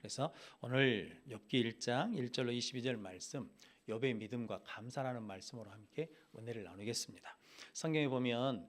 그래서 오늘 욥기 1장 1절로 22절 말씀, 욥의 믿음과 감사라는 말씀으로 함께 은혜를 나누겠습니다. 성경에 보면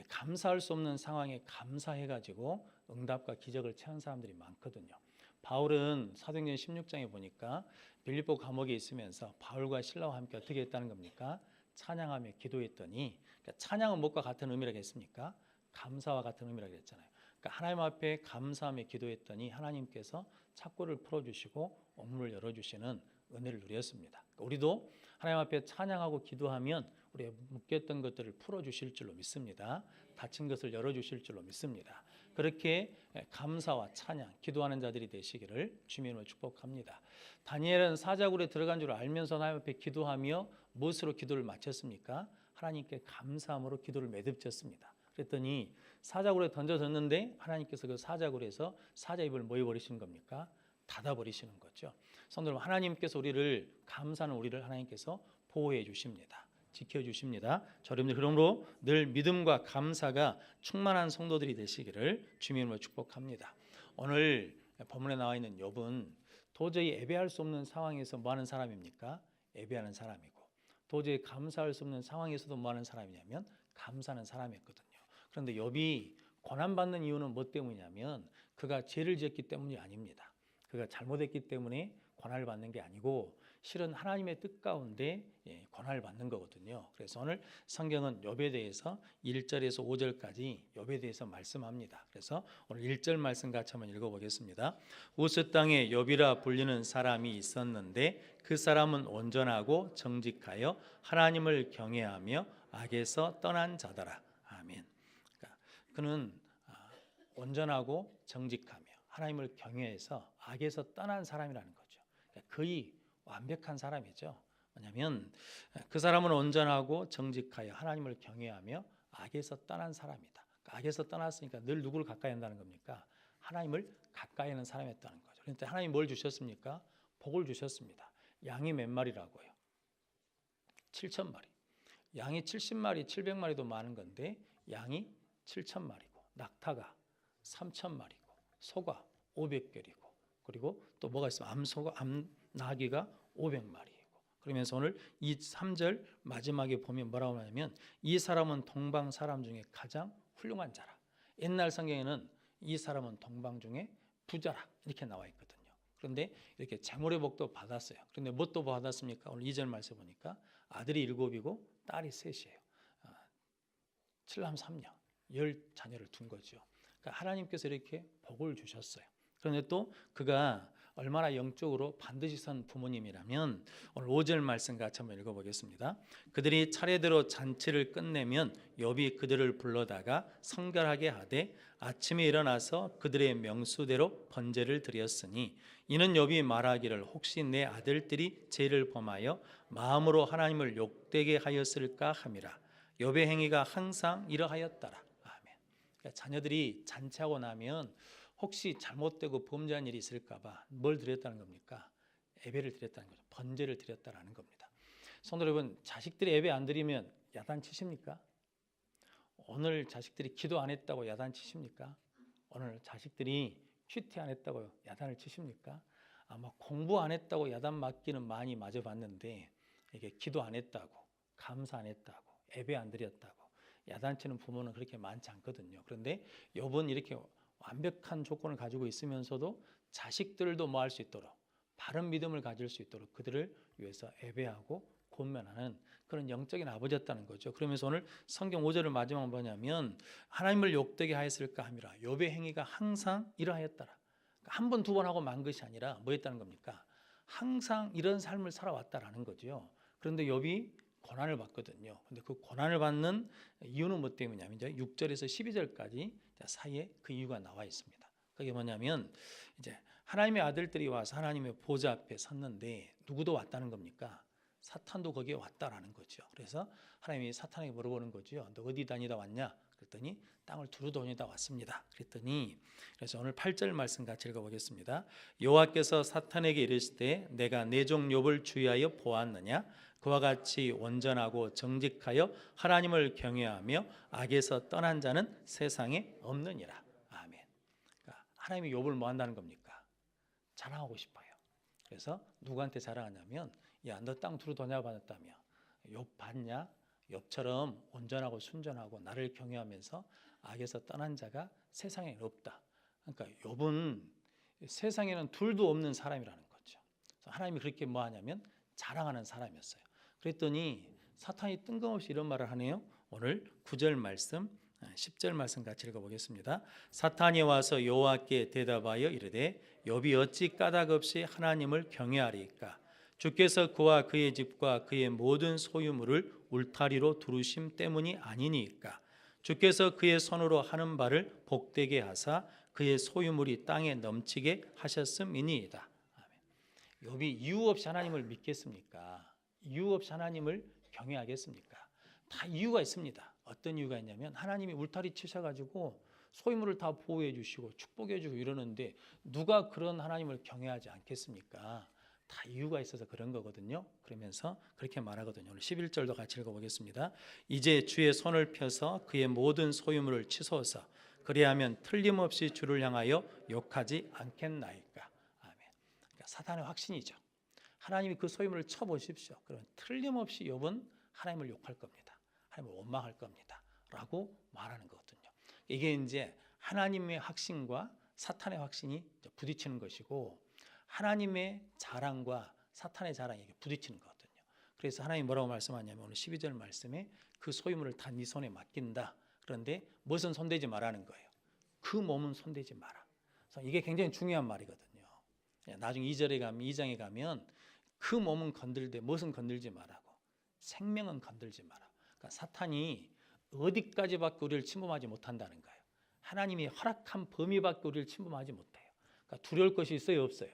감사할 수 없는 상황에 감사해가지고 응답과 기적을 체한 사람들이 많거든요. 바울은 사도행전 16장에 보니까 빌립보 감옥에 있으면서 바울과 실라와 함께 어떻게 했다는 겁니까? 찬양하며 기도했더니, 그러니까 찬양은 무엇과 같은 의미라고 했습니까? 감사와 같은 의미라고 했잖아요. 그러니까 하나님 앞에 감사하며 기도했더니 하나님께서 착고를 풀어주시고 옥문을 열어주시는 은혜를 누렸습니다. 그러니까 우리도 하나님 앞에 찬양하고 기도하면 우리의 묶였던 것들을 풀어주실 줄로 믿습니다. 닫힌 것을 열어주실 줄로 믿습니다. 그렇게 감사와 찬양, 기도하는 자들이 되시기를 주님으로 축복합니다. 다니엘은 사자굴에 들어간 줄 알면서 하나님 앞에 기도하며 무엇으로 기도를 마쳤습니까? 하나님께 감사함으로 기도를 매듭졌습니다. 그랬더니 사자굴에 던져졌는데 하나님께서 그 사자굴에서 사자 입을 뭐 해버리시는 겁니까? 닫아버리시는 거죠. 성도 여러분, 하나님께서 우리를, 감사는 우리를 하나님께서 보호해 주십니다. 지켜주십니다. 여러분들 그러므로 늘 믿음과 감사가 충만한 성도들이 되시기를 주님으로 축복합니다. 오늘 본문에 나와 있는 욥은 도저히 예배할 수 없는 상황에서 뭐 하는 사람입니까? 예배하는 사람이고, 도저히 감사할 수 없는 상황에서도 뭐 하는 사람이냐면 감사하는 사람이었거든요. 그런데 욥이 고난받는 이유는 뭐 때문이냐면 그가 죄를 지었기 때문이 아닙니다. 그가 잘못했기 때문에 고난을 받는 게 아니고 실은 하나님의 뜻 가운데 고난을 받는 거거든요. 그래서 오늘 성경은 욥에 대해서 1절에서 5절까지 욥에 대해서 말씀합니다. 그래서 오늘 1절 말씀 같이 한번 읽어보겠습니다. 우스 땅에 욥이라 불리는 사람이 있었는데 그 사람은 온전하고 정직하여 하나님을 경외하며 악에서 떠난 자더라. 아멘. 그러니까 그는 온전하고 정직하며 하나님을 경외해서 악에서 떠난 사람이라는 거죠. 그러니까 거의 완벽한 사람이죠. 왜냐하면 그 사람은 온전하고 정직하여 하나님을 경외하며 악에서 떠난 사람이다. 그러니까 악에서 떠났으니까 늘 누구를 가까이 한다는 겁니까? 하나님을 가까이 하는 사람이었다는 거죠. 그런데 하나님 뭘 주셨습니까? 복을 주셨습니다. 양이 몇 마리라고요? 7,000마리. 양이 70마리, 700마리도 많은 건데 양이 7,000마리고 낙타가 3,000마리고 소가 500결이고 그리고 또 뭐가 있으면 암나귀가 500마리이고 그러면서 오늘 이 3절 마지막에 보면 뭐라고 하냐면 이 사람은 동방 사람 중에 가장 훌륭한 자라. 옛날 성경에는 이 사람은 동방 중에 부자라 이렇게 나와 있거든요. 그런데 이렇게 재물의 복도 받았어요. 그런데 뭣도 받았습니까? 오늘 2절 말씀 보니까 아들이 7이고 딸이 3이에요. 7남 3녀 10자녀를 둔 거죠. 그러니까 하나님께서 이렇게 복을 주셨어요. 그런데 또 그가 얼마나 영적으로 반드시 선 부모님이라면 오늘 5절 말씀 같이 한번 읽어보겠습니다. 그들이 차례대로 잔치를 끝내면 욥이 그들을 불러다가 성결하게 하되 아침에 일어나서 그들의 명수대로 번제를 드렸으니 이는 욥이 말하기를 혹시 내 아들들이 죄를 범하여 마음으로 하나님을 욕되게 하였을까 함이라. 욥의 행위가 항상 이러하였더라. 아멘. 그러니까 자녀들이 잔치하고 나면 혹시 잘못되고 범죄한 일이 있을까 봐 뭘 드렸다는 겁니까? 예배를 드렸다는 거죠. 번제를 드렸다라는 겁니다. 성도 여러분, 자식들이 예배 안 드리면 야단치십니까? 오늘 자식들이 기도 안 했다고 야단치십니까? 오늘 자식들이 큐티 안 했다고 야단을 치십니까? 아마 공부 안 했다고 야단 맞기는 많이 맞아봤는데 이게 기도 안 했다고, 감사 안 했다고, 예배 안 드렸다고 야단치는 부모는 그렇게 많지 않거든요. 그런데 욥은 이렇게 완벽한 조건을 가지고 있으면서도 자식들도 뭐 할 수 있도록 바른 믿음을 가질 수 있도록 그들을 위해서 예배하고 권면하는 그런 영적인 아버지였다는 거죠. 그러면서 오늘 성경 5절을 마지막으로 뭐냐면 하나님을 욕되게 하였을까 함이라. 욥의 행위가 항상 이러하였더라. 한 번, 두 번 하고 만 것이 아니라 뭐 했다는 겁니까? 항상 이런 삶을 살아왔다라는 거죠. 그런데 욥이 고난을 받거든요. 근데 그 고난을 받는 이유는 뭐 때문이냐면 이제 6절에서 12절까지 사이에 그 이유가 나와 있습니다. 그게 뭐냐면 이제 하나님의 아들들이 와서 하나님의 보좌 앞에 섰는데 누구도 왔다는 겁니까? 사탄도 거기에 왔다라는 거죠. 그래서 하나님이 사탄에게 물어보는 거죠. 너 어디 다니다 왔냐? 그랬더니 땅을 두루다니다 왔습니다. 그랬더니 그래서 오늘 8절 말씀 같이 읽어보겠습니다. 여호와께서 사탄에게 이르시되 내가 내 종 욥을 주의하여 보았느냐? 그와 같이 온전하고 정직하여 하나님을 경외하며 악에서 떠난 자는 세상에 없느니라. 아멘. 그러니까 하나님이 욥을 뭐 한다는 겁니까? 자랑하고 싶어요. 그래서 누구한테 자랑하냐면 야, 너 땅 두루 도냐 받았다며. 욥 봤냐? 욥처럼 온전하고 순전하고 나를 경외하면서 악에서 떠난 자가 세상에 없다. 그러니까 욥은 세상에는 둘도 없는 사람이라는 거죠. 하나님이 그렇게 뭐 하냐면 자랑하는 사람이었어요. 그랬더니 사탄이 뜬금없이 이런 말을 하네요. 오늘 9절 말씀 10절 말씀 같이 읽어보겠습니다. 사탄이 와서 여호와께 대답하여 이르되 욥이 어찌 까닭 없이 하나님을 경외하리까? 주께서 그와 그의 집과 그의 모든 소유물을 울타리로 두르심 때문이 아니니까? 주께서 그의 손으로 하는 바를 복되게 하사 그의 소유물이 땅에 넘치게 하셨음이니이다. 아멘. 욥이 이유 없이 하나님을 믿겠습니까? 이유 없이 하나님을 경외하겠습니까? 다 이유가 있습니다. 어떤 이유가 있냐면 하나님이 울타리 치셔가지고 소유물을 다 보호해 주시고 축복해 주고 이러는데 누가 그런 하나님을 경외하지 않겠습니까? 다 이유가 있어서 그런 거거든요. 그러면서 그렇게 말하거든요. 오늘 11절도 같이 읽어보겠습니다. 이제 주의 손을 펴서 그의 모든 소유물을 치소서. 그리하면 틀림없이 주를 향하여 욕하지 않겠나이까. 아멘. 그러니까 사탄의 확신이죠. 하나님이 그 소유물을 쳐보십시오. 그러면 틀림없이 욥은 하나님을 욕할 겁니다. 하나님을 원망할 겁니다. 라고 말하는 거거든요. 이게 이제 하나님의 확신과 사탄의 확신이 부딪히는 것이고 하나님의 자랑과 사탄의 자랑이 부딪히는 거거든요. 그래서 하나님이 뭐라고 말씀하냐면 오늘 12절 말씀에 그 소유물을 다 네 손에 맡긴다. 그런데 무엇은 손대지 말라는 거예요. 그 몸은 손대지 마라. 그래서 이게 굉장히 중요한 말이거든요. 나중에 2장에 가면 그 몸은 건들되 무엇은 건들지 말라고. 생명은 건들지 마라. 그러니까 사탄이 어디까지밖에 우리를 침범하지 못한다는 거예요. 하나님이 허락한 범위밖에 우리를 침범하지 못해요. 그러니까 두려울 것이 있어요, 없어요?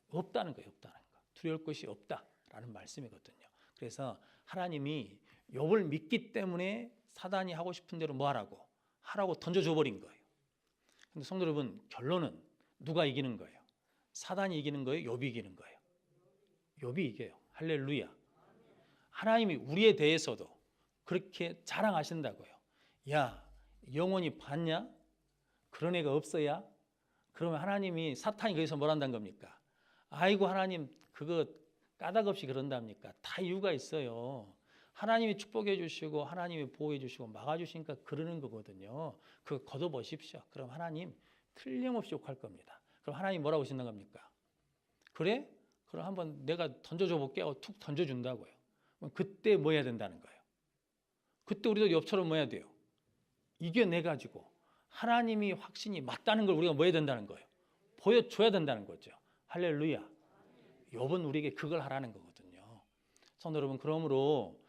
없다는 거예요. 없다는 거. 두려울 것이 없다라는 말씀이거든요. 그래서 하나님이 욥을 믿기 때문에 사단이 하고 싶은 대로 뭐 하라고 던져줘 버린 거예요. 근데 성도 여러분, 결론은 누가 이기는 거예요? 사단이 이기는 거예요? 욥이 이기는 거예요? 욥이 이겨요. 할렐루야. 하나님이 우리에 대해서도 그렇게 자랑하신다고요. 야, 영원히 봤냐? 그런 애가 없어야? 그러면 하나님이 사탄이 거기서 뭘 한다는 겁니까? 아이고 하나님 그거 까닭 없이 그런답니까? 다 이유가 있어요. 하나님이 축복해 주시고 하나님이 보호해 주시고 막아주시니까 그러는 거거든요. 그거 걷어보십시오. 그럼 하나님 틀림없이 욕할 겁니다. 그럼 하나님 뭐라고 하신다는 겁니까? 그래? 그럼 한번 내가 던져줘 볼게 하고 툭 던져준다고요. 그럼 그때 뭐 해야 된다는 거예요? 그때 우리도 욥처럼 뭐 해야 돼요? 이겨내가지고 하나님이 확신이 맞다는 걸 우리가 뭐 해야 된다는 거예요? 보여줘야 된다는 거죠. 할렐루야. 욥은 우리에게 그걸 하라는 거거든요. 성도 여러분, 그러므로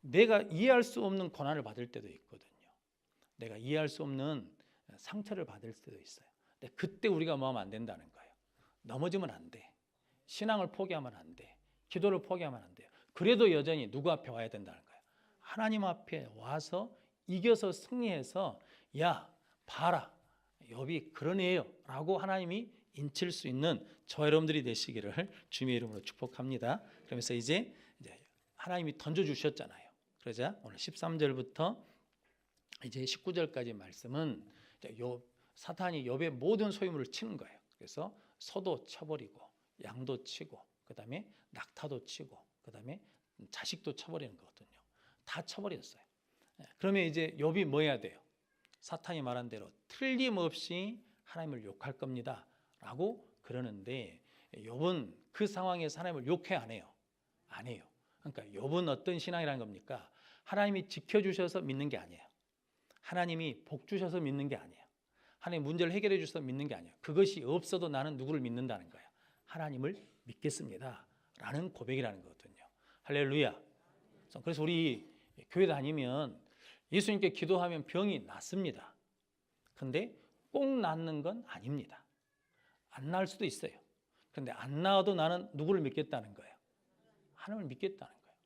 내가 이해할 수 없는 고난을 받을 때도 있거든요. 내가 이해할 수 없는 상처를 받을 때도 있어요. 근데 그때 우리가 뭐 하면 안 된다는 거예요. 넘어지면 안 돼. 신앙을 포기하면 안 돼. 기도를 포기하면 안 돼요. 그래도 여전히 누구 앞에 와야 된다는 거예요. 하나님 앞에 와서 이겨서 승리해서 야 봐라 욥이 그런 애예요 라고 하나님이 인칠 수 있는 저와 여러분들이 되시기를 주님의 이름으로 축복합니다. 그러면서 이제 하나님이 던져주셨잖아요. 그러자 오늘 13절부터 이제 19절까지 말씀은 사탄이 욥의 모든 소유물을 치는 거예요. 그래서 소도 쳐버리고 양도 치고 그 다음에 낙타도 치고 그 다음에 자식도 쳐버리는 거거든요. 다 쳐버렸어요. 그러면 이제 욥이 뭐 해야 돼요? 사탄이 말한 대로 틀림없이 하나님을 욕할 겁니다 라고 그러는데 욥은 그 상황에서 하나님을 욕해 안 해요? 안 해요. 그러니까 욥은 어떤 신앙이라는 겁니까? 하나님이 지켜주셔서 믿는 게 아니에요. 하나님이 복 주셔서 믿는 게 아니에요. 하나님 문제를 해결해 주셔서 믿는 게 아니에요. 그것이 없어도 나는 누구를 믿는다는 거예요? 하나님을 믿겠습니다 라는 고백이라는 거거든요. 할렐루야. 그래서 우리 교회 다니면 예수님께 기도하면 병이 낫습니다. 근데 꼭 낫는 건 아닙니다. 안 나을 수도 있어요. 그런데 안 나아도 나는 누구를 믿겠다는 거예요? 하나님을 믿겠다는 거예요.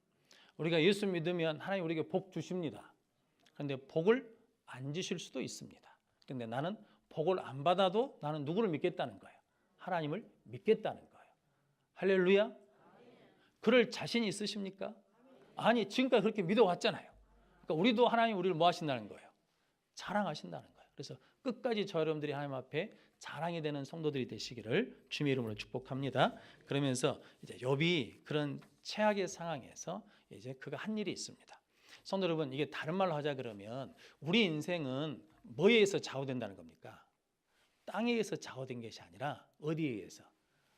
우리가 예수 믿으면 하나님 우리에게 복 주십니다. 그런데 복을 안 주실 수도 있습니다. 그런데 나는 복을 안 받아도 나는 누구를 믿겠다는 거예요? 하나님을 믿겠다는 거예요. 할렐루야. 그럴 자신이 있으십니까? 아니 지금까지 그렇게 믿어왔잖아요. 그러니까 우리도 하나님 우리를 뭐 하신다는 거예요? 자랑하신다는 거예요. 그래서 끝까지 저 여러분들이 하나님 앞에 자랑이 되는 성도들이 되시기를 주님의 이름으로 축복합니다. 그러면서 이제 욥이 그런 최악의 상황에서 이제 그가 한 일이 있습니다. 성도 여러분, 이게 다른 말로 하자 그러면 우리 인생은 뭐에 의해서 좌우된다는 겁니까? 땅에 의해서 좌우된 것이 아니라 어디에 의해서?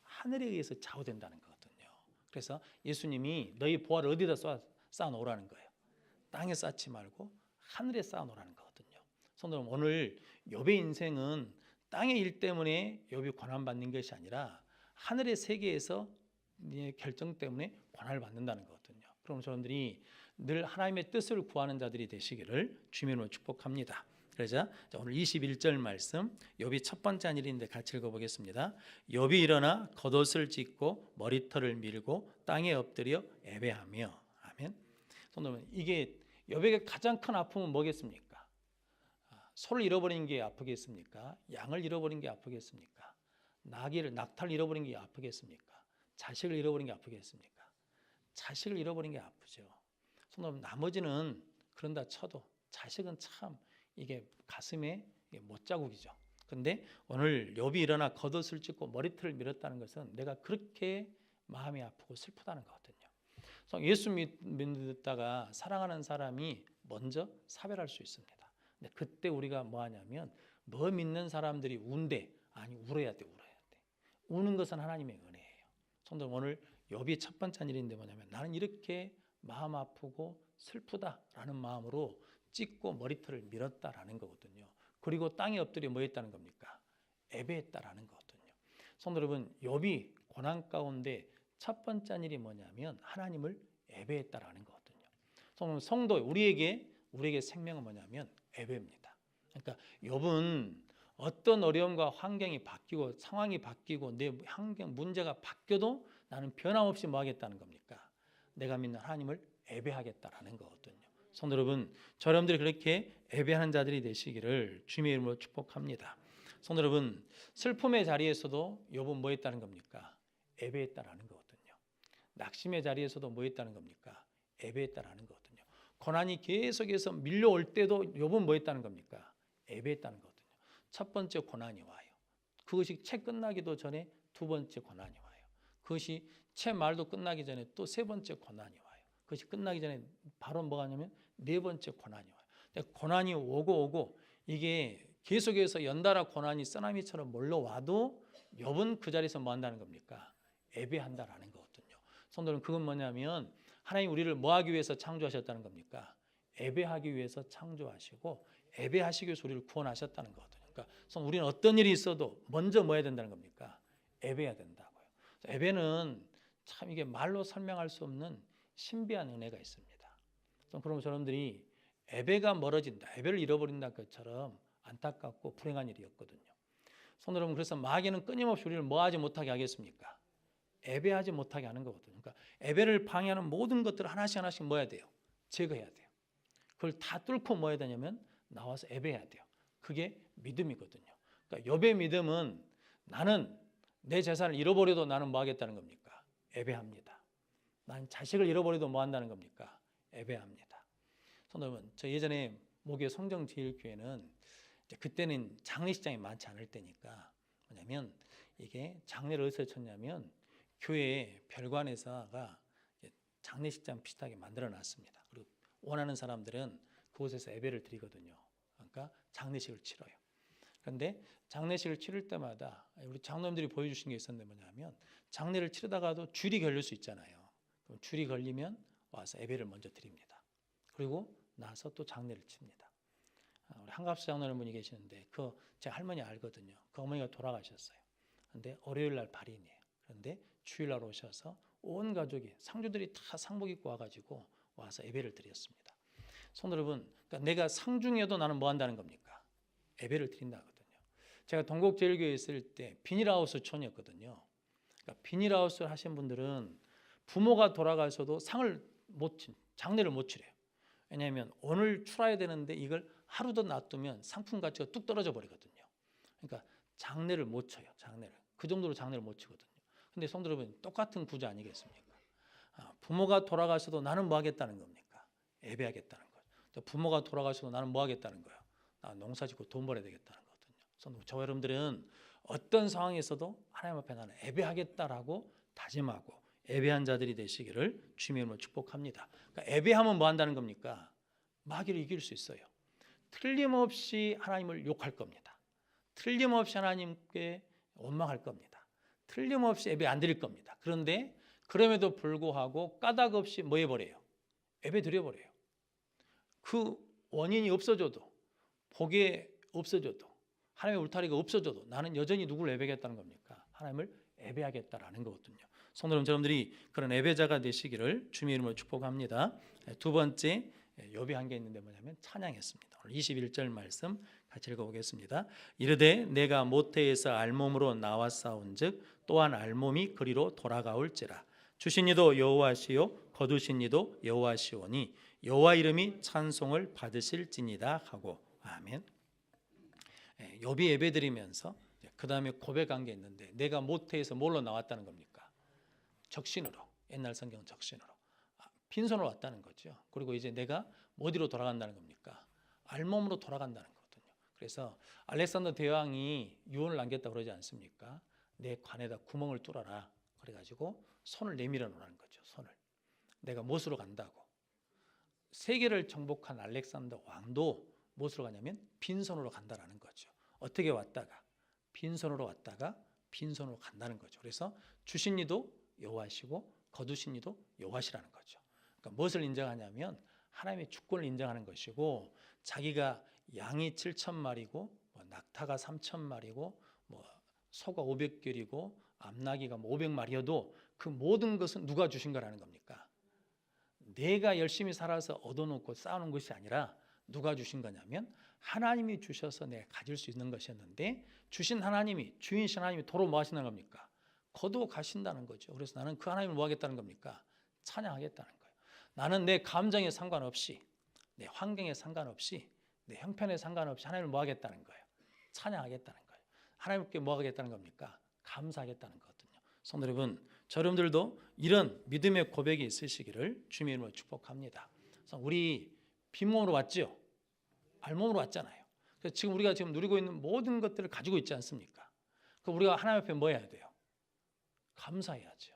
하늘에 의해서 좌우된다는 거거든요. 그래서 예수님이 너희 보화를 어디다 쌓아 놓으라는 거예요. 땅에 쌓지 말고 하늘에 쌓아 놓으라는 거거든요. 성도 여러분, 오늘 욥의 인생은 땅의 일 때문에 욥이 고난받는 것이 아니라 하늘의 세계에서 결정 때문에 고난을 받는다는 거거든요. 그럼 여러분들이 늘 하나님의 뜻을 구하는 자들이 되시기를 주님의 이름으로 축복합니다. 그러자 오늘 21절 말씀, 욥이 첫 번째 일인데 같이 읽어보겠습니다. 욥이 일어나 겉옷을 찢고 머리털을 밀고 땅에 엎드려 애배하며. 아멘. 성도님, 이게 욥에게 가장 큰 아픔은 뭐겠습니까? 소를 잃어버린 게 아프겠습니까? 양을 잃어버린 게 아프겠습니까? 낙타를 잃어버린 게 아프겠습니까? 자식을 잃어버린 게 아프겠습니까? 자식을 잃어버린 게 아프죠. 성도님, 나머지는 그런다 쳐도 자식은 참 이게 가슴에 못자국이죠. 근데 오늘 욥이 일어나 겉옷을 찢고 머리털을 밀었다는 것은 내가 그렇게 마음이 아프고 슬프다는 거거든요. 예수 믿다가 사랑하는 사람이 먼저 사별할 수 있습니다. 근데 그때 우리가 뭐 하냐면 너 믿는 사람들이 운대, 아니 울어야 돼. 우는 것은 하나님의 은혜예요. 성도 오늘 욥이 첫 번째 일인데 뭐냐면 나는 이렇게 마음 아프고 슬프다라는 마음으로 찢고 머리털을 밀었다라는 거거든요. 그리고 땅에 엎드려 뭐 했다는 겁니까? 애배했다라는 거거든요. 성도 여러분, 욥이 고난 가운데 첫 번째 일이 뭐냐면 하나님을 애배했다라는 거거든요. 성도, 우리에게 생명은 뭐냐면 애배입니다. 그러니까 욥은 어떤 어려움과 환경이 바뀌고 상황이 바뀌고 내 환경 문제가 바뀌어도 나는 변함없이 뭐 하겠다는 겁니까? 내가 믿는 하나님을 애배하겠다라는 거거든요. 성도 여러분, 저 여러분들이 그렇게 애배하는 자들이 되시기를 주님의 이름으로 축복합니다. 성도 여러분, 슬픔의 자리에서도 욥은 뭐 했다는 겁니까? 애배했다라는 거거든요. 낙심의 자리에서도 뭐 했다는 겁니까? 애배했다라는 거거든요. 고난이 계속해서 밀려올 때도 욥은 뭐 했다는 겁니까? 애배했다는 거거든요. 첫 번째 고난이 와요. 그것이 채 끝나기도 전에 두 번째 고난이 와요. 그것이 채 말도 끝나기 전에 또 세 번째 고난이 와요. 그것이 끝나기 전에 바로 뭐가 하냐면 네 번째 고난이 와요. 근데 고난이 오고 이게 계속해서 연달아 고난이 쓰나미처럼 몰려와도 욥은 그 자리에서 뭐 한다는 겁니까? 애배한다라는 거거든요. 성도는 그건 뭐냐면 하나님 우리를 뭐 하기 위해서 창조하셨다는 겁니까? 애배하기 위해서 창조하시고 애배하시기 위해서 우리를 구원하셨다는 거거든요. 그러니까 우리는 어떤 일이 있어도 먼저 뭐 해야 된다는 겁니까? 애배해야 된다고요. 애배는 참 이게 말로 설명할 수 없는 신비한 은혜가 있습니다. 그럼 여러분들이 애배가 멀어진다, 애배를 잃어버린다 것처럼 안타깝고 불행한 일이었거든요. 성도 여러분, 그래서 마귀는 끊임없이 우리를 뭐 하지 못하게 하겠습니까? 애배하지 못하게 하는 거거든요. 그러니까 애배를 방해하는 모든 것들을 하나씩 뭐 해야 돼요? 제거해야 돼요. 그걸 다 뚫고 뭐 해야 되냐면 나와서 애배해야 돼요. 그게 믿음이거든요. 그러니까 욥의 믿음은 나는 내 재산을 잃어버려도 나는 뭐 하겠다는 겁니까? 애배합니다. 난 자식을 잃어버려도 뭐 한다는 겁니까? 애배합니다. 성도 여러분, 저 예전에 모교 성정제일교회는 그때는 장례식장이 많지 않을 때니까 뭐냐면 이게 장례를 어디서 쳤냐면 교회 별관에서가 장례식장 비슷하게 만들어 놨습니다. 그리고 원하는 사람들은 그곳에서 예배를 드리거든요. 그러니까 장례식을 치러요. 그런데 장례식을 치를 때마다 우리 장로님들이 보여주신 게 있었는데 뭐냐면 장례를 치르다가도 줄이 걸릴 수 있잖아요. 그럼 줄이 걸리면 와서 예배를 먼저 드립니다. 그리고 나서 또 장례를 칩니다. 우리 한갑수 장로님분이 계시는데 그 제 할머니 알거든요. 그 어머니가 돌아가셨어요. 그런데 월요일 날 발인이에요. 그런데 주일 날 오셔서 온 가족이 상주들이 다 상복 입고 와가지고 와서 예배를 드렸습니다. 성도 여러분, 그러니까 내가 상중에도 나는 뭐 한다는 겁니까? 예배를 드린다거든요. 제가 동국제일교회에 있을 때 비닐하우스 촌이었거든요. 그러니까 비닐하우스를 하신 분들은 부모가 돌아가셔도 장례를 못 치래요. 왜냐하면 오늘 출하해야 되는데 이걸 하루 더 놔두면 상품 가치가 뚝 떨어져 버리거든요. 그러니까 장례를 못 쳐요. 그 정도로 장례를 못 치거든요. 근데 성도 여러분, 똑같은 구조 아니겠습니까? 부모가 돌아가셔도 나는 뭐 하겠다는 겁니까? 예배하겠다는 거예요. 부모가 돌아가셔도 나는 뭐 하겠다는 거예요? 나 농사 짓고 돈 벌어야 되겠다는 거거든요. 저 여러분들은 어떤 상황에서도 하나님 앞에 나는 예배하겠다라고 다짐하고 예배한 자들이 되시기를 주님의 이름으로 축복합니다. 그러니까 예배하면 뭐 한다는 겁니까? 마귀를 이길 수 있어요. 틀림없이 하나님을 욕할 겁니다. 틀림없이 하나님께 원망할 겁니다. 틀림없이 예배 안 드릴 겁니다. 그런데 그럼에도 불구하고 까닭 없이 뭐 해버려요? 예배 드려버려요. 그 원인이 없어져도, 복이 없어져도, 하나님의 울타리가 없어져도 나는 여전히 누구를 예배하겠다는 겁니까? 하나님을 예배하겠다라는 거거든요. 성도 여러분들이 그런 예배자가 되시기를 주님의 이름으로 축복합니다. 두 번째 욥이 한 게 있는데 뭐냐면 찬양했습니다. 오늘 21절 말씀 같이 읽어보겠습니다. 이르되 내가 모태에서 알몸으로 나왔사온즉 또한 알몸이 그리로 돌아가올지라. 주신 이도 여호와시요 거두신 이도 여호와시오니 여호와 이름이 찬송을 받으실지니다 하고. 아멘. 욥이 예배드리면서 그 다음에 고백한 게 있는데 내가 모태에서 뭘로 나왔다는 겁니까? 적신으로. 옛날 성경은 적신으로. 빈손으로 왔다는 거죠. 그리고 이제 내가 어디로 돌아간다는 겁니까? 알몸으로 돌아간다는 거거든요. 그래서 알렉산더 대왕이 유언을 남겼다고 그러지 않습니까? 내 관에다 구멍을 뚫어라. 그래가지고 손을 내밀어 놓으라는 거죠. 손을. 내가 못으로 간다고. 세계를 정복한 알렉산더 왕도 무엇으로 가냐면 빈손으로 간다라는 거죠. 어떻게 왔다가 빈손으로 왔다가 빈손으로 간다는 거죠. 그래서 주신 이도 여호와시고 거두신 이도 여호와시라는 거죠. 그러니까 무엇을 인정하냐면 하나님의 주권을 인정하는 것이고 자기가 양이 7,000마리고 뭐 낙타가 3,000마리고 뭐 소가 500결이고 암나귀가 500마리여도 그 모든 것은 누가 주신 거라는 겁니까? 내가 열심히 살아서 얻어놓고 쌓아놓은 것이 아니라 누가 주신 거냐면 하나님이 주셔서 내가 가질 수 있는 것이었는데 주신 하나님이 주인이신 하나님이 도로 뭐 하시는 겁니까? 거두어 가신다는 거죠. 그래서 나는 그 하나님을 뭐 하겠다는 겁니까? 찬양하겠다는 거예요. 나는 내 감정에 상관없이 내 환경에 상관없이 내 형편에 상관없이 하나님을 뭐 하겠다는 거예요? 찬양하겠다는 거예요. 하나님께 뭐 하겠다는 겁니까? 감사하겠다는 거거든요. 성도 여러분, 여러분들도 이런 믿음의 고백이 있으시기를 주님의 이름으로 축복합니다. 그래서 우리 빈몸으로 왔죠? 알몸으로 왔잖아요. 그래서 지금 우리가 지금 누리고 있는 모든 것들을 가지고 있지 않습니까? 그럼 우리가 하나님 앞에 뭐 해야 돼요? 감사해야죠.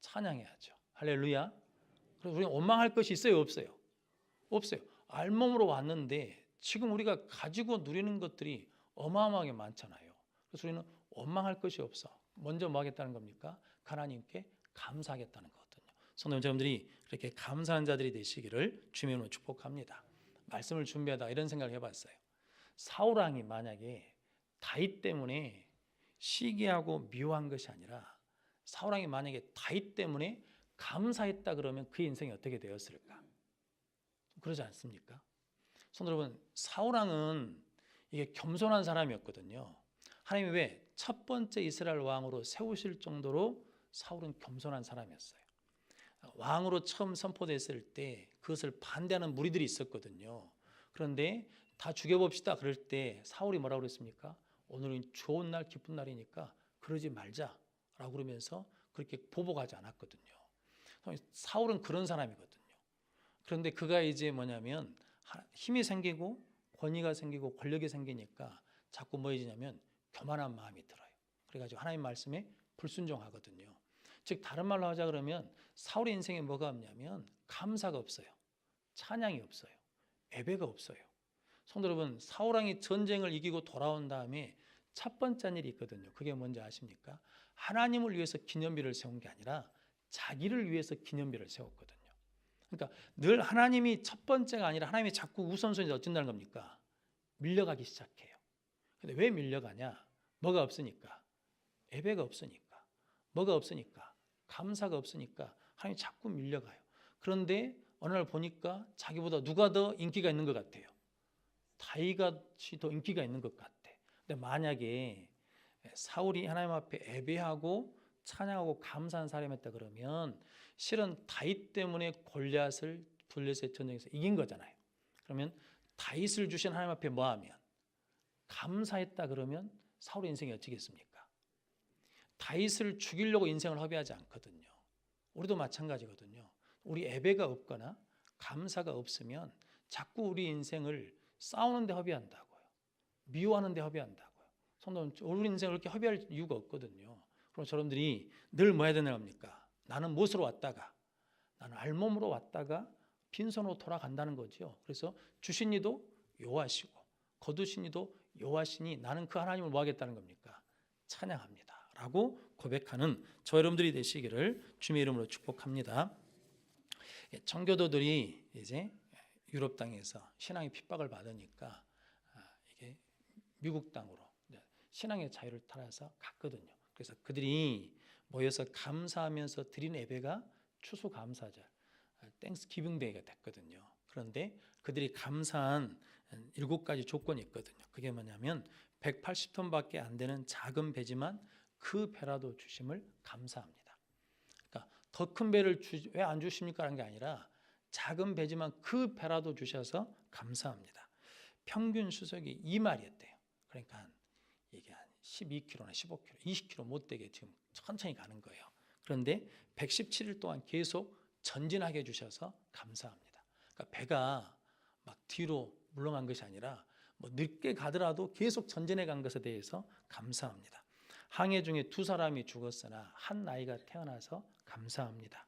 찬양해야죠. 할렐루야. 그래서 우리는 원망할 것이 있어요? 없어요? 없어요. 알몸으로 왔는데 지금 우리가 가지고 누리는 것들이 어마어마하게 많잖아요. 그래서 우리는 원망할 것이 없어. 먼저 뭐 하겠다는 겁니까? 하나님께 감사하겠다는 거거든요. 성도 여러분들이 그렇게 감사한 자들이 되시기를 주님의 이름으로 축복합니다. 말씀을 준비하다가 이런 생각을 해봤어요. 사울 왕이 만약에 다윗 때문에 시기하고 미워한 것이 아니라 사울 왕이 만약에 다윗 때문에 감사했다 그러면 그의 인생이 어떻게 되었을까? 그러지 않습니까? 성도 여러분, 사울 왕은 이게 겸손한 사람이었거든요. 하나님이 왜 첫 번째 이스라엘 왕으로 세우실 정도로 사울은 겸손한 사람이었어요. 왕으로 처음 선포됐을 때 그것을 반대하는 무리들이 있었거든요. 그런데 다 죽여봅시다 그럴 때 사울이 뭐라고 그랬습니까? 오늘은 좋은 날 기쁜 날이니까 그러지 말자라고 그러면서 그렇게 보복하지 않았거든요. 사울은 그런 사람이거든요. 그런데 그가 이제 뭐냐면 힘이 생기고 권위가 생기고 권력이 생기니까 자꾸 뭐 해지냐면 교만한 마음이 들어요. 그래가지고 하나님 말씀에 불순종하거든요. 즉 다른 말로 하자 그러면 사울의 인생에 뭐가 없냐면 감사가 없어요. 찬양이 없어요. 예배가 없어요. 성도 여러분, 사울 왕이 전쟁을 이기고 돌아온 다음에 첫 번째 일이 있거든요. 그게 뭔지 아십니까? 하나님을 위해서 기념비를 세운 게 아니라 자기를 위해서 기념비를 세웠거든요. 그러니까 늘 하나님이 첫 번째가 아니라 하나님이 자꾸 우선순위에 어쩐다는 겁니까? 밀려가기 시작해요. 근데 왜 밀려가냐? 뭐가 없으니까. 예배가 없으니까. 뭐가 없으니까. 감사가 없으니까 하나님이 자꾸 밀려가요. 그런데 어느 날 보니까 자기보다 누가 더 인기가 있는 것 같아요? 다윗이 더 인기가 있는 것 같아. 근데 만약에 사울이 하나님 앞에 예배하고 찬양하고 감사한 사람이었다 그러면 실은 다윗 때문에 골리앗을 블레셋 전쟁에서 이긴 거잖아요. 그러면 다윗을 주신 하나님 앞에 뭐하면 감사했다 그러면 사울의 인생이 어찌겠습니까? 다윗을 죽이려고 인생을 허비하지 않거든요. 우리도 마찬가지거든요. 우리 예배가 없거나 감사가 없으면 자꾸 우리 인생을 싸우는 데 허비한다고요. 미워하는 데 허비한다고요. 성도 우리 인생을 그렇게 허비할 이유가 없거든요. 그럼 여러분들이 늘 뭐 해야 되는 겁니까? 나는 무엇으로 왔다가, 나는 알몸으로 왔다가 빈손으로 돌아간다는 거죠. 그래서 주신 이도 여호와시고 거두신 이도 여호와시니 나는 그 하나님을 뭐 하겠다는 겁니까? 찬양합니다 라고 고백하는 저 여러분들이 되시기를 주님의 이름으로 축복합니다. 청교도들이 이제 유럽 땅에서 신앙의 핍박을 받으니까 이게 미국 땅으로 신앙의 자유를 따라서 갔거든요. 그래서 그들이 모여서 감사하면서 드린 예배가 추수감사절, 땡스기빙 데이가 됐거든요. 그런데 그들이 감사한 7가지 조건이 있거든요. 그게 뭐냐면 180톤밖에 안 되는 작은 배지만 그 배라도 주심을 감사합니다. 그러니까 더 큰 배를 왜 안 주십니까? 라는 게 아니라 작은 배지만 그 배라도 주셔서 감사합니다. 평균 수속이 2마리였대요. 그러니까 이게 한 12km나 15km, 20km 못 되게 지금 천천히 가는 거예요. 그런데 117일 동안 계속 전진하게 해주셔서 감사합니다. 그러니까 배가 막 뒤로 물러간 것이 아니라 뭐 늦게 가더라도 계속 전진해 간 것에 대해서 감사합니다. 항해 중에 2사람이 죽었으나 한 나이가 태어나서 감사합니다.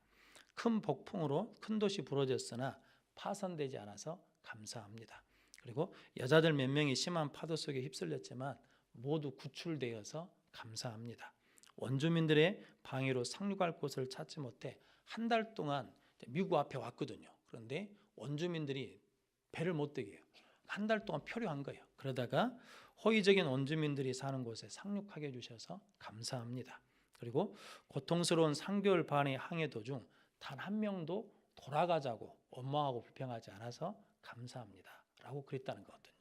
큰 폭풍으로 큰 도시 부러졌으나 파손되지 않아서 감사합니다. 그리고 여자들 몇 명이 심한 파도 속에 휩쓸렸지만 모두 구출되어서 감사합니다. 원주민들의 방해로 상륙할 곳을 찾지 못해 한 달 동안 미국 앞에 왔거든요. 그런데 원주민들이 배를 못 되게 해요. 한 달 동안 표류한 거예요. 그러다가 호의적인 원주민들이 사는 곳에 상륙하게 해주셔서 감사합니다. 그리고 고통스러운 3개월 반의 항해 도중 단 한 명도 돌아가자고 원망하고 불평하지 않아서 감사합니다 라고 그랬다는 거거든요.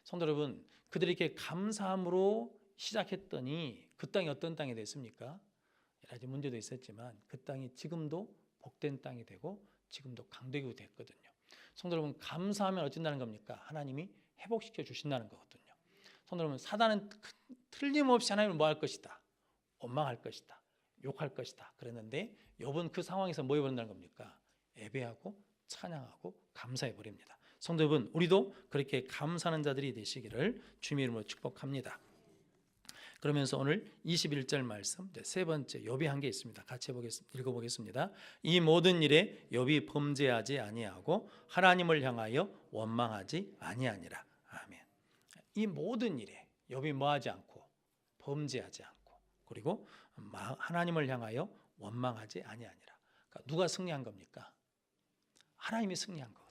성도 여러분, 그들이 이렇게 감사함으로 시작했더니 그 땅이 어떤 땅이 됐습니까? 여러 가지 문제도 있었지만 그 땅이 지금도 복된 땅이 되고 지금도 강대국이 됐거든요. 성도 여러분, 감사하면 어쩐다는 겁니까? 하나님이 회복시켜 주신다는 거거든요. 성도 여러분, 사단은 틀림없이 하나님을 뭐 할 것이다? 원망할 것이다. 욕할 것이다. 그랬는데 욥은 그 상황에서 뭐 해버린다는 겁니까? 예배하고 찬양하고 감사해 버립니다. 성도 여러분, 우리도 그렇게 감사하는 자들이 되시기를 주님의 이름으로 축복합니다. 그러면서 오늘 21절 말씀, 세 번째 욥이 한 게 있습니다. 같이 읽어보겠습니다. 이 모든 일에 욥이 범죄하지 아니하고 하나님을 향하여 원망하지 아니하니라. 아멘. 이 모든 일에 욥이 뭐하지 않고 범죄하지 않고 그리고 하나님을 향하여 원망하지 아니하니라. 그러니까 누가 승리한 겁니까? 하나님이 승리한 거거든요.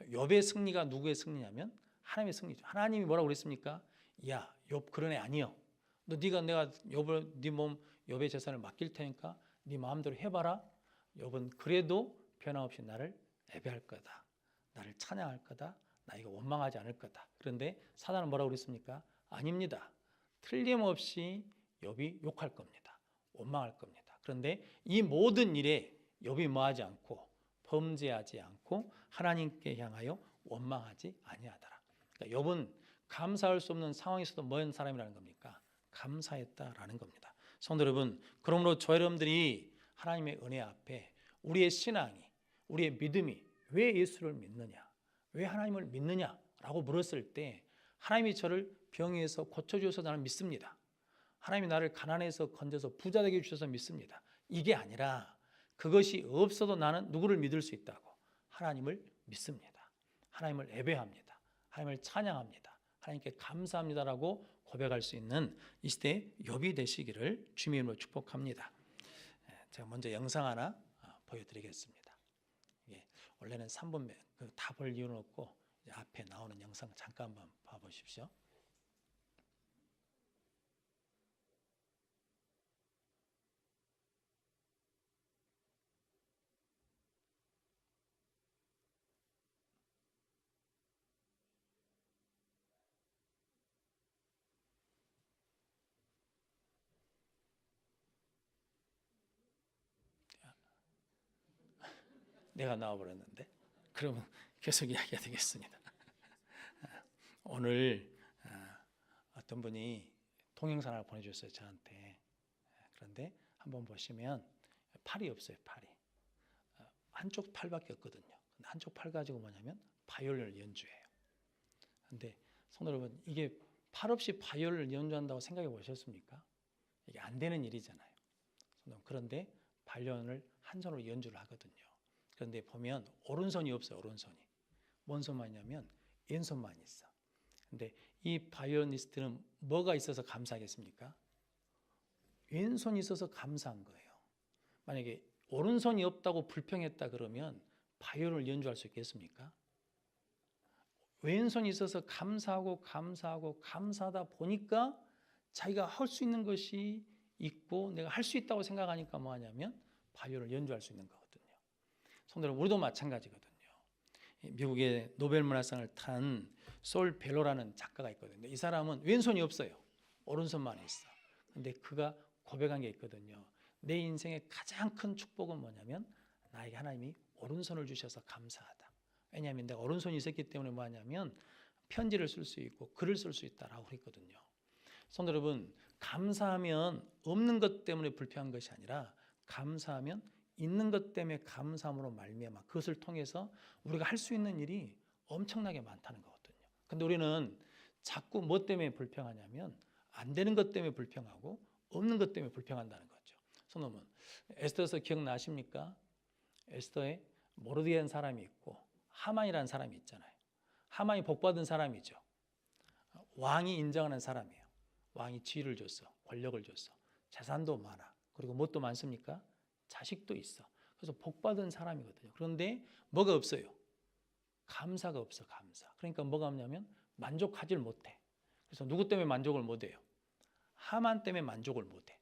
욥의 승리가 누구의 승리냐면 하나님의 승리죠. 하나님이 뭐라고 그랬습니까? 야, 욥 그런 애 아니여. 내가 욥을 네 몸 욥의 재산을 맡길 테니까 네 마음대로 해봐라. 욥은 그래도 변함없이 나를 예배할 거다. 나를 찬양할 거다. 나 이거 원망하지 않을 거다. 그런데 사단은 뭐라고 그랬습니까? 아닙니다. 틀림없이 욥이 욕할 겁니다. 원망할 겁니다. 그런데 이 모든 일에 욥이 뭐하지 않고 범죄하지 않고 하나님께 향하여 원망하지 아니하더라. 그러니까 욥은 감사할 수 없는 상황에서도 뭐한 사람이라는 겁니까? 감사했다라는 겁니다. 성도 여러분, 그러므로 저 여러분들이 하나님의 은혜 앞에 우리의 신앙이, 우리의 믿음이 왜 예수를 믿느냐, 왜 하나님을 믿느냐라고 물었을 때 하나님이 저를 병에서 고쳐주셔서 나는 믿습니다. 하나님이 나를 가난해서 건져서 부자 되게 해주셔서 믿습니다. 이게 아니라 그것이 없어도 나는 누구를 믿을 수 있다고? 하나님을 믿습니다. 하나님을 예배합니다. 하나님을 찬양합니다. 하나님께 감사합니다라고 고백할 수 있는 이 시대의 욥이 되시기를 주님의 이름으로 축복합니다. 제가 먼저 영상 하나 보여드리겠습니다. 원래는 3분 다 볼 이유는 없고 앞에 나오는 영상 잠깐 한번 봐보십시오. 내가 나와버렸는데 그러면 계속 이야기가 되겠습니다. 오늘 어떤 분이 동영상 하나 보내주셨어요 저한테. 그런데 한번 보시면 팔이 없어요. 팔이 한쪽 팔밖에 없거든요. 근데 한쪽 팔 가지고 뭐냐면 바이올린을 연주해요. 근데 성도 여러분, 이게 팔 없이 바이올을 연주한다고 생각해 보셨습니까? 이게 안 되는 일이잖아요. 그런데 바이올을 한 손으로 연주를 하거든요. 그런데 보면 오른손이 없어요. 오른손이. 뭔 손만 있냐면 왼손만 있어. 근데 이 바이올리니스트는 뭐가 있어서 감사하겠습니까? 왼손이 있어서 감사한 거예요. 만약에 오른손이 없다고 불평했다 그러면 바이올을 연주할 수 있겠습니까? 왼손이 있어서 감사하다 보니까 자기가 할 수 있는 것이 있고 내가 할 수 있다고 생각하니까 뭐 하냐면 바이올을 연주할 수 있는 거거든요. 성도 여러분, 우리도 마찬가지거든요. 미국의 노벨문학상을 탄 솔 벨로라는 작가가 있거든요. 이 사람은 왼손이 없어요. 오른손만 있어. 근데 그가 고백한 게 있거든요. 내 인생의 가장 큰 축복은 뭐냐면 나에게 하나님이 오른손을 주셔서 감사하다. 왜냐하면 내가 오른손이 있었기 때문에 뭐 하냐면 편지를 쓸 수 있고 글을 쓸 수 있다라고 그랬거든요. 성도 여러분, 감사하면 없는 것 때문에 불평한 것이 아니라 감사하면 있는 것 때문에 감사함으로 말미암아 그것을 통해서 우리가 할 수 있는 일이 엄청나게 많다는 거거든요. 근데 우리는 자꾸 뭐 때문에 불평하냐면 안 되는 것 때문에 불평하고 없는 것 때문에 불평한다는 거죠. 성도 여러분, 에스더서 기억나십니까? 에스더에 모르드게라는 사람이 있고 하만이라는 사람이 있잖아요. 하만이 복받은 사람이죠. 왕이 인정하는 사람이에요. 왕이 지위를 줬어. 권력을 줬어. 재산도 많아. 그리고 뭣도 많습니까? 자식도 있어. 그래서 복받은 사람이거든요. 그런데 뭐가 없어요? 감사가 없어. 감사. 그러니까 뭐가 없냐면 만족하질 못해. 그래서 누구 때문에 만족을 못해요? 하만 때문에 만족을 못해.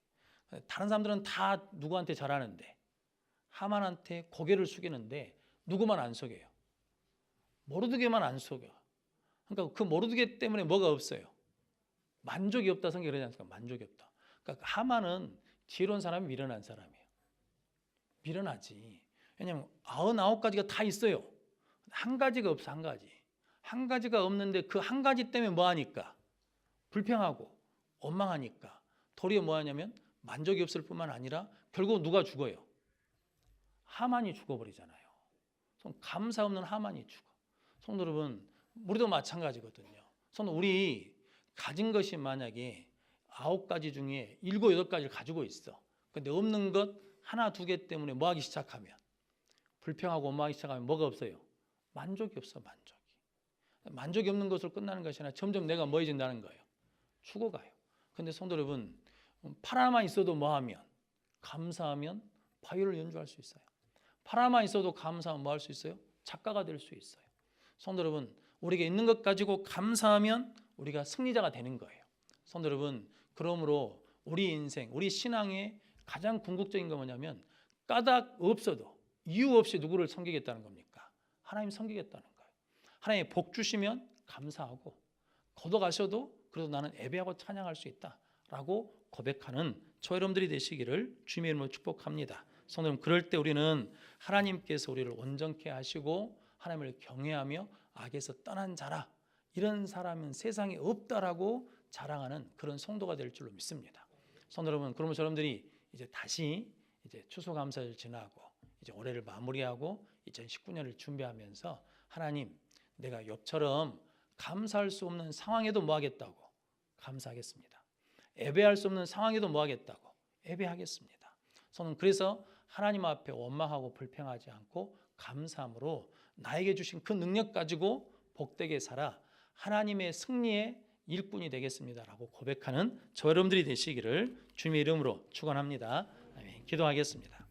다른 사람들은 다 누구한테 잘하는데 하만한테 고개를 숙이는데 누구만 안 속여요? 모르드게만 안 속여. 그러니까 그 모르드게 때문에 뭐가 없어요? 만족이 없다. 성경이 그러지 않습니까? 만족이 없다. 그러니까 하만은 지혜로운 사람이 미련한 사람이에요. 미련하지. 왜냐하면 99가지가 다 있어요. 한 가지가 없어. 한 가지. 한 가지가 없는데 그 한 가지 때문에 뭐 하니까? 불평하고 원망하니까 도리어 뭐 하냐면 만족이 없을 뿐만 아니라 결국 누가 죽어요? 하만이 죽어버리잖아요. 감사 없는 하만이 죽어. 성도 여러분, 우리도 마찬가지거든요. 성도, 우리 가진 것이 만약에 9가지 중에 7, 8가지를 가지고 있어. 근데 없는 것 하나, 두 개 때문에 뭐 하기 시작하면, 불평하고 원망하기 시작하면 뭐가 없어요? 만족이 없어. 만족이 없는 것으로 끝나는 것이 아니라 점점 내가 뭐 해진다는 거예요? 죽어가요. 근데 성도 여러분, 팔 하나만 있어도 뭐 하면? 감사하면 바이올을 연주할 수 있어요. 팔 하나만 있어도 감사하면 뭐 할 수 있어요? 작가가 될 수 있어요. 성도 여러분, 우리가 있는 것 가지고 감사하면 우리가 승리자가 되는 거예요. 성도 여러분, 그러므로 우리 인생, 우리 신앙의 가장 궁극적인 건 뭐냐면 까닭 없어도 이유 없이 누구를 섬기겠다는 겁니까? 하나님 섬기겠다는 거예요. 하나님 복 주시면 감사하고 걷어가셔도 그래도 나는 예배하고 찬양할 수 있다라고 고백하는 저 여러분들이 되시기를 주님의 이름으로 축복합니다. 성도 여러분, 그럴 때 우리는 하나님께서 우리를 온전케 하시고 하나님을 경외하며 악에서 떠난 자라, 이런 사람은 세상에 없다라고 자랑하는 그런 성도가 될 줄로 믿습니다. 성도 여러분, 그러면 여러분들이 이제 다시 이제 추수감사를 지나고 이제 올해를 마무리하고 2019년을 준비하면서 하나님, 내가 욥처럼 감사할 수 없는 상황에도 뭐 하겠다고? 감사하겠습니다. 예배할 수 없는 상황에도 뭐 하겠다고? 예배하겠습니다. 저는 그래서 하나님 앞에 원망하고 불평하지 않고 감사함으로 나에게 주신 그 능력 가지고 복되게 살아 하나님의 승리의 일꾼이 되겠습니다라고 고백하는 저 여러분들이 되시기를 주님의 이름으로 축원합니다. 아멘. 기도하겠습니다.